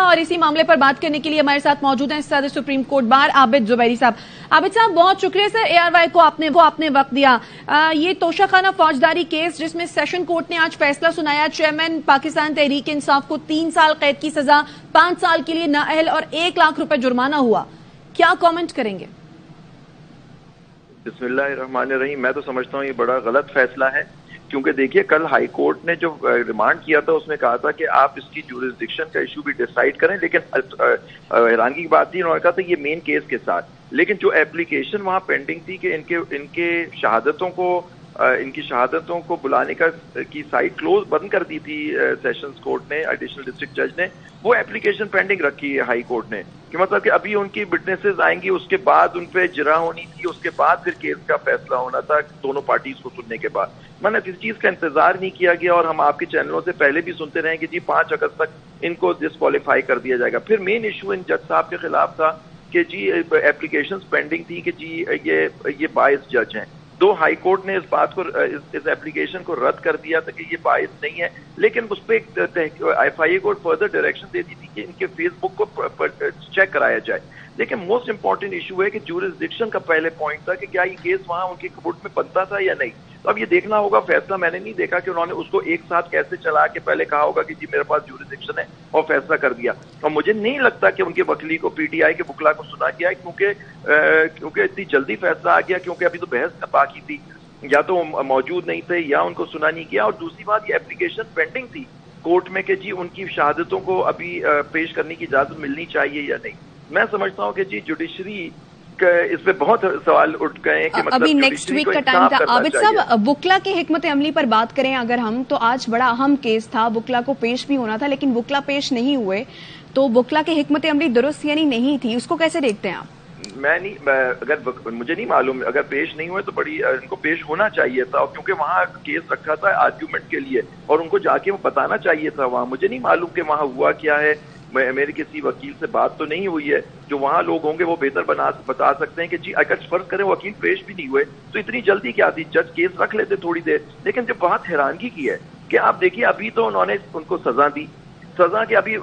اور اسی معاملے پر بات کرنے کے لیے ہمارے ساتھ موجود ہیں صدر سپریم کورٹ بار عابد زبیری صاحب. عابد صاحب بہت شکریہ سر ARY کو آپ نے وقت دیا. یہ توشہ خانہ فوجداری کیس جس میں سیشن کورٹ نے آج فیصلہ سنایا, چیئرمین پاکستان تحریک انصاف کو 3 سال قید کی سزا, 5 سال کے لیے نااہل اور 1 لاکھ روپے جرمانہ ہوا, کیا کامنٹ کریں گے؟ بسم اللہ الرحمن الرحیم. میں تو سمجھتا ہوں یہ بڑا غلط فیصلہ ہے, کیونکہ دیکھیے کل ہائی کورٹ نے جو ریمانڈ کیا تھا اس میں کہا تھا کہ آپ اس کی جورسڈکشن کا ایشو بھی ڈیسائیڈ کریں, لیکن حیرانگی کی بات تھی, انہوں نے کہا تھا یہ مین کیس کے ساتھ, لیکن جو ایپلیکیشن وہاں پینڈنگ تھی کہ ان کے شہادتوں کو بلانے کی سائٹ کلوز بند کر دی تھی سیشنز کورٹ نے, ایڈیشنل ڈسٹرکٹ جج نے, وہ ایپلیکیشن پینڈنگ رکھی ہے ہائی کورٹ نے, کہ مطلب کہ ابھی ان کی وٹنسز آئیں گی, اس کے بعد ان پہ جرا ہونی تھی, اس کے بعد پھر کیس کا فیصلہ ہونا تھا دونوں پارٹیز کو سننے کے بعد. میں نے کسی چیز کا انتظار نہیں کیا گیا, اور ہم آپ کے چینلوں سے پہلے بھی سنتے رہے کہ جی 5 اگست تک ان کو ڈسکوالیفائی کر دیا جائے گا. پھر مین ایشو ان جج صاحب کے خلاف تھا کہ جی ایپلیکیشنز پینڈنگ تھی کہ جی یہ باعث جج ہیں. دو ہائی کورٹ نے اس بات کو اس ایپلیکیشن کو رد کر دیا تھا کہ یہ باعث نہیں ہے, لیکن اس پہ FIA کو فردر ڈائریکشن دیتی تھی کہ ان کے فیس بک کو چیک کرایا جائے. لیکن موسٹ امپورٹنٹ ایشو ہے کہ جورسڈکشن کا پہلے پوائنٹ تھا کہ کیا یہ کیس وہاں ان کے کورٹ میں بنتا تھا یا نہیں. تو اب یہ دیکھنا ہوگا, فیصلہ میں نے نہیں دیکھا کہ انہوں نے اس کو ایک ساتھ کیسے چلا کے پہلے کہا ہوگا کہ جی میرے پاس جورسڈکشن ہے اور فیصلہ کر دیا. اور مجھے نہیں لگتا کہ ان کے وکیل کو PTI کے وکلا کو سنا گیا ہے, کیونکہ اتنی جلدی فیصلہ آ گیا, کیونکہ ابھی تو بحث باقی تھی, یا تو موجود نہیں تھے یا ان کو سنا نہیں گیا. اور دوسری بات, یہ ایپلیکیشن پینڈنگ تھی کورٹ میں کہ جی ان کی شہادتوں کو ابھی پیش کرنے کی اجازت ملنی چاہیے یا نہیں. میں سمجھتا ہوں کہ جی جوڈیشری اس پہ بہت سوال اٹھ گئے ہیں کہ مطلب ابھی نیکسٹ ویک کا ٹائم تھا. عابد صاحب وکلا کی حکمت عملی پر بات کریں اگر ہم, تو آج بڑا اہم کیس تھا, وکلا کو پیش بھی ہونا تھا لیکن وکلا پیش نہیں ہوئے, تو وکلا کی حکمت عملی درست یعنی نہیں تھی, اس کو کیسے دیکھتے ہیں آپ؟ مجھے نہیں معلوم, اگر پیش نہیں ہوئے تو ان کو پیش ہونا چاہیے تھا, کیونکہ وہاں کیس رکھا تھا آرگیومنٹ کے لیے, اور ان کو جا کے وہ بتانا چاہیے تھا وہاں. مجھے نہیں معلوم کہ وہاں ہوا کیا ہے, میری کسی وکیل سے بات تو نہیں ہوئی ہے, جو وہاں لوگ ہوں گے وہ بہتر بتا سکتے ہیں کہ جی اگر فرض کریں وکیل پیش بھی نہیں ہوئے تو اتنی جلدی کیا تھی, جج کیس رکھ لیتے تھوڑی دیر. لیکن جو بات حیرانگی کی ہے کہ آپ دیکھیے ابھی تو انہوں نے ان کو سزا دی, سزا کہ ابھی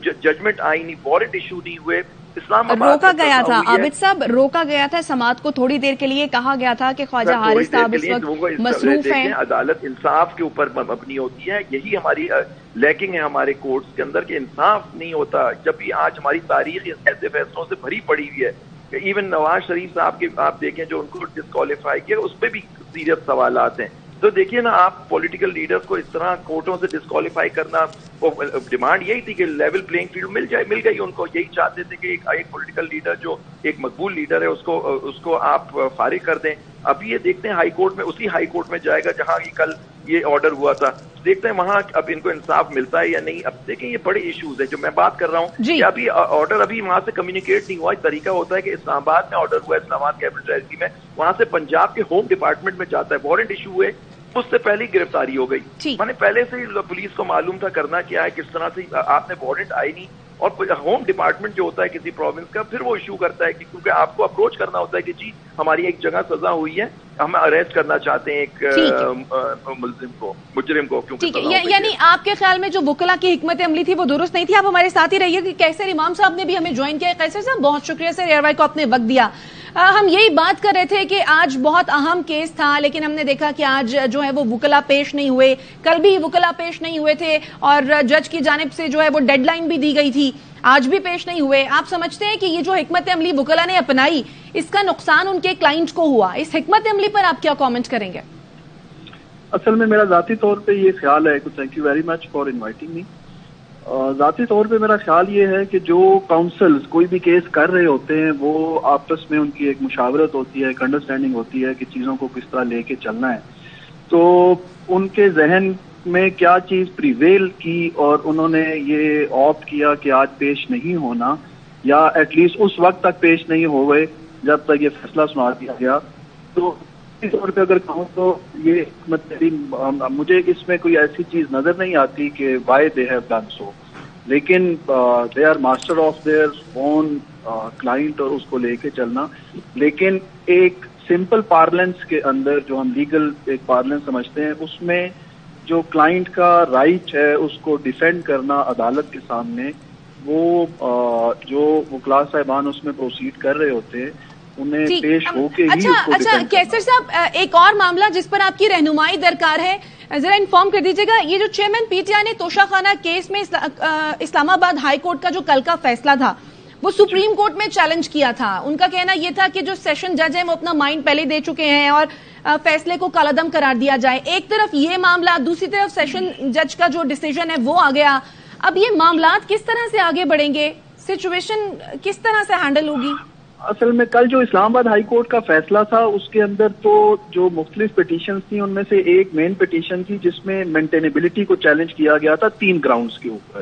ججمنٹ آئی نہیں, وارنٹ ایشو نہیں ہوئے, اسلام آباد روکا گیا تھا. عابد صاحب روکا گیا تھا سماعت کو, تھوڑی دیر کے لیے کہا گیا تھا کہ خواجہ حارث صاحب اس وقت مصروف ہیں. عدالت انصاف کے اوپر مبنی ہوتی ہے, یہی ہماری لیکنگ ہے ہمارے کورٹس کے اندر کہ انصاف نہیں ہوتا. جب بھی آج ہماری تاریخ ایسے فیصلوں سے بھری پڑی ہوئی ہے, ایون نواز شریف صاحب کے آپ دیکھیں جو ان کو ڈسکوالیفائی کیا, اس پہ بھی سیریس سوالات ہیں. تو دیکھیے نا, آپ پولیٹیکل لیڈرز کو اس طرح کورٹوں سے ڈسکوالیفائی کرنا, ڈیمانڈ یہی تھی کہ لیول پلینگ فیلڈ مل گئی ان کو, یہی چاہتے تھے کہ ایک پولیٹیکل لیڈر جو ایک مقبول لیڈر ہے اس کو آپ فارغ کر دیں. ابھی یہ دیکھتے ہیں ہائی کورٹ میں, اسی ہائی کورٹ میں جائے گا جہاں کل یہ آرڈر ہوا تھا, دیکھتے ہیں وہاں اب ان کو انصاف ملتا ہے یا نہیں. اب دیکھیں یہ بڑے ایشوز ہیں جو میں بات کر رہا ہوں کہ ابھی آرڈر ابھی وہاں سے کمیونیکیٹ نہیں ہوا. طریقہ ہوتا ہے کہ اسلام آباد میں آرڈر ہوا ہے, اسلام آباد کیپٹل ٹیریٹری میں, وہاں سے پنجاب کے ہوم ڈپارٹمنٹ میں جاتا ہے, وارنٹ ایشو ہوئے, اس سے پہلے گرفتاری ہو گئی. میں نے پہلے سے ہی پولیس کو معلوم تھا کرنا کیا ہے, کس طرح سے آپ نے وارنٹ آئی نہیں, اور ہوم ڈپارٹمنٹ جو ہوتا ہے کسی پروونس کا پھر وہ ایشو کرتا ہے, کیونکہ آپ کو اپروچ کرنا ہوتا ہے کہ جی ہماری ایک جگہ سزا ہوئی ہے, ہم اریسٹ کرنا چاہتے ہیں ایک مجرم کو. یعنی آپ کے خیال میں جو وکلا کی حکمت عملی تھی وہ درست نہیں تھی. آپ ہمارے ساتھ ہی رہیے کہ قیصر امام صاحب نے بھی ہمیں جوائن کیا. قیصر صاحب بہت شکریہ سر ARY کو اپنے وقت دیا. ہم یہی بات کر رہے تھے کہ آج بہت اہم کیس تھا, لیکن ہم نے دیکھا کہ آج جو ہے وہ وکلا پیش نہیں ہوئے, کل بھی وکلا پیش نہیں ہوئے تھے, اور جج کی جانب سے جو ہے وہ ڈیڈ لائن بھی دی گئی تھی, آج بھی پیش نہیں ہوئے. آپ سمجھتے ہیں کہ یہ جو حکمت عملی وکلا نے اپنائی اس کا نقصان ان کے کلائنٹ کو ہوا, اس حکمت عملی پر آپ کیا کامنٹ کریں گے؟ اصل میں میرا ذاتی طور پہ یہ خیال ہے, thank you very much for inviting me. ذاتی طور پہ میرا خیال یہ ہے کہ جو کاؤنسلز کوئی بھی کیس کر رہے ہوتے ہیں وہ آپس میں ان کی ایک مشاورت ہوتی ہے, ایک انڈرسٹینڈنگ ہوتی ہے کہ چیزوں کو کس طرح لے کے چلنا ہے. تو ان کے ذہن میں کیا چیز پریویل کی اور انہوں نے یہ آپٹ کیا کہ آج پیش نہیں ہونا, یا ایٹ لیسٹ اس وقت تک پیش نہیں ہوئے جب تک یہ فیصلہ سنا دیا گیا. تو اس طور پہ اگر کہوں تو یہ مجھے اس میں کوئی ایسی چیز نظر نہیں آتی کہ why they have done so, لیکن they are master of their own client اور اس کو لے کے چلنا. لیکن ایک سمپل پارلنس کے اندر جو ہم لیگل ایک پارلنس سمجھتے ہیں, اس میں جو کلائنٹ کا رائٹ ہے اس کو ڈیفینڈ کرنا عدالت کے سامنے, وہ جو وکلا صاحبان اس میں پروسیڈ کر رہے ہوتے ہیں انہیں پیش ہو کے ہی اچھا کیسر صاحب، ایک اور معاملہ جس پر آپ کی رہنمائی درکار ہے، ذرا انفارم کر دیجیے گا، یہ جو چیئرمین پی ٹی آئی نے توشہ خانہ کیس میں اسلام آباد ہائی کورٹ کا جو کل کا فیصلہ تھا وہ سپریم کورٹ میں چیلنج کیا تھا. ان کا کہنا یہ تھا کہ جو سیشن جج ہیں وہ اپنا مائنڈ پہلے دے چکے ہیں اور فیصلے کو کالعدم قرار دیا جائے. ایک طرف یہ معاملہ، دوسری طرف سیشن جج کا جو ڈیسیجن ہے وہ آ گیا. اب یہ معاملات کس طرح سے آگے بڑھیں گے؟ سچویشن کس طرح سے ہینڈل ہوگی؟ اصل میں کل جو اسلام آباد ہائی کورٹ کا فیصلہ تھا اس کے اندر تو جو مختلف پٹیشنز تھیں ان میں سے ایک مین پٹیشن تھی جس میں مینٹینیبلٹی کو چیلنج کیا گیا تھا 3 گراؤنڈز کے اوپر.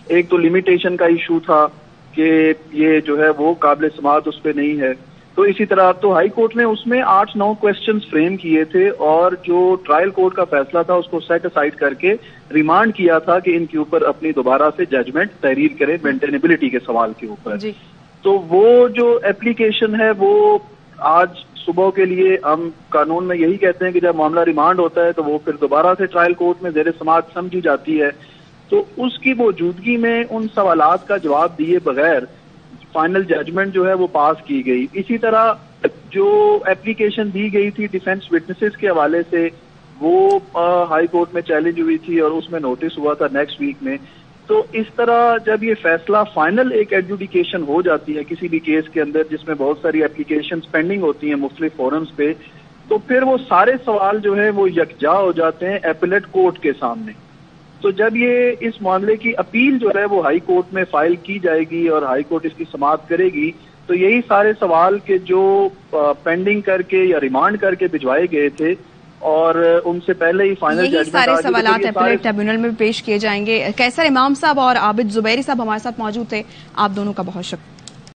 ایک تو لمیٹیشن کا ایشو تھا کہ یہ جو ہے وہ قابل سماعت اس پہ نہیں ہے. تو اسی طرح تو ہائی کورٹ نے اس میں 8-9 کوشچنز فریم کیے تھے اور جو ٹرائل کورٹ کا فیصلہ تھا اس کو سیٹ اسائڈ کر کے ریمانڈ کیا تھا کہ ان کے اوپر اپنی دوبارہ سے ججمنٹ تحریر کرے مینٹینیبلٹی کے سوال کے اوپر. تو وہ جو اپلیکیشن ہے وہ آج صبح کے لیے ہم قانون میں یہی کہتے ہیں کہ جب معاملہ ریمانڈ ہوتا ہے تو وہ پھر دوبارہ سے ٹرائل کورٹ میں زیر سماعت سمجھی جاتی ہے. تو اس کی موجودگی میں ان سوالات کا جواب دیے بغیر فائنل ججمنٹ جو ہے وہ پاس کی گئی. اسی طرح جو اپلیکیشن دی گئی تھی ڈیفینس وٹنسز کے حوالے سے وہ ہائی کورٹ میں چیلنج ہوئی تھی اور اس میں نوٹس ہوا تھا نیکسٹ ویک میں. تو اس طرح جب یہ فیصلہ فائنل ایک ایڈجوڈیکیشن ہو جاتی ہے کسی بھی کیس کے اندر جس میں بہت ساری اپلیکیشنز پینڈنگ ہوتی ہیں مختلف فورمز پہ، تو پھر وہ سارے سوال جو ہیں وہ یکجا ہو جاتے ہیں ایپلیٹ کورٹ کے سامنے. تو جب یہ اس معاملے کی اپیل جو ہے وہ ہائی کورٹ میں فائل کی جائے گی اور ہائی کورٹ اس کی سماعت کرے گی تو یہی سارے سوال کے جو پینڈنگ کر کے یا ریمانڈ کر کے بھجوائے گئے تھے اور ان سے پہلے ہی فائنل ججمنٹ سارے سوالات اپیلیٹ ٹریبیونل میں پیش کیے جائیں گے. قیصر امام صاحب اور عابد زبیری صاحب ہمارے ساتھ موجود تھے. آپ دونوں کا بہت شکریہ.